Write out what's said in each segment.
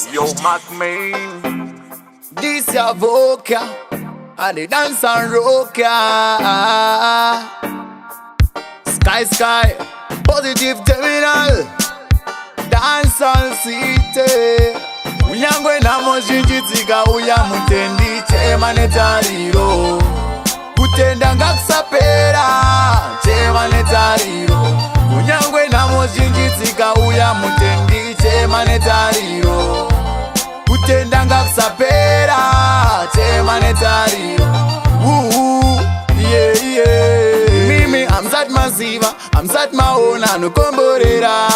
Yo, Mac main. This your vocal, and the dance and rocker. Sky, positive terminal, dance and city. Unyangwe na moshinjitika uya mutendi Chema netariro. Kutenda ngakusapera Chema netariro. Unyangwe na moshinjitika uya mutendi Chema netariro. Kutenda ngakusapera Chema netariro. Yeah. Mimi amsat masiva, amsat maona nukomborera.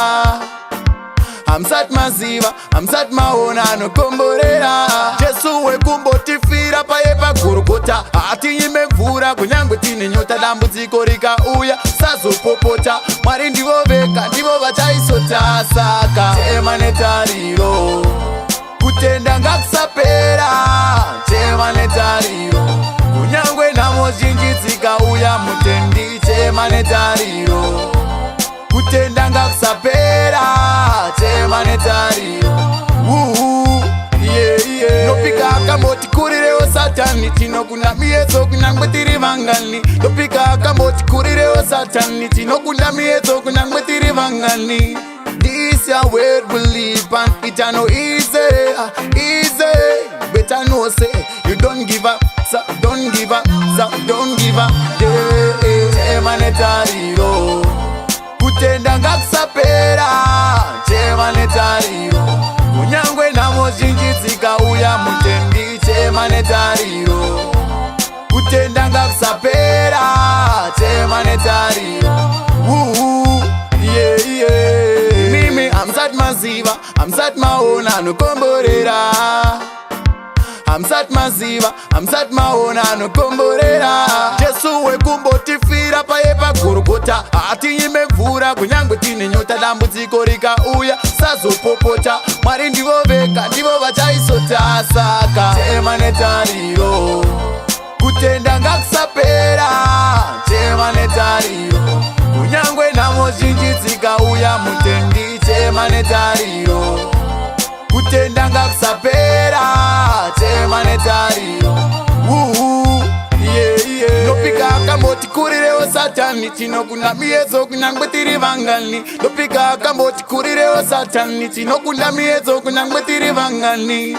Amsat masiva, amsat maona nukomborera. Jesu wekumbotifira payepa kurukota. Ati imemvura kunyangwe tine nyota dambudziko rikauya sazopopota. Mwari ndivo veka ndivo vachaisota saka Chema netariro. Kutenda ngakusapera Chema netariro. Kunyangwe namozhinjidzika uya mutendi Chema netariro. Kutenda ngakusapera Chema netariro. Yeah. Nopika akamboti kurirewo satani tinokunda miyezo kunangwe tiri vangani. Nopika akamboti kurirewo satani tinokunda miyezo kunangwe tiri vangani. This your word will live and it a no easy. Better know say you don't give up, so don't give up, so don't give up. Chema netariro. Kutenda ngakusapera Chema netariro. Kunyangwe namozhinjidzika uya mutendi Chema netariro. Kutenda ngakusapera Chema netariro. Yeah. Mimi amsat masiva, amsat maona nukomborera. Amsat masiva, amsat maona nukomborera. Jesu wekumbotifira payepa kurukota. Ati imemvura kunyangwe tine nyota dambudziko rikauya sazopopota. Mwari ndivo veka ndivo vachaisota saka Chema netariro. Kutenda ngakusapera Chema netariro. Kunyangwe namozhinjidzika uya mutendi Chema netariro. Kutenda ngakusapera Chema netariro. Yeah. Nopika akamboti kurirewo satani tinokunda miyezo kunangwe tiri vangani. Nopika akamboti kurirewo satani tinokunda miyezo kunangwe tiri vangani.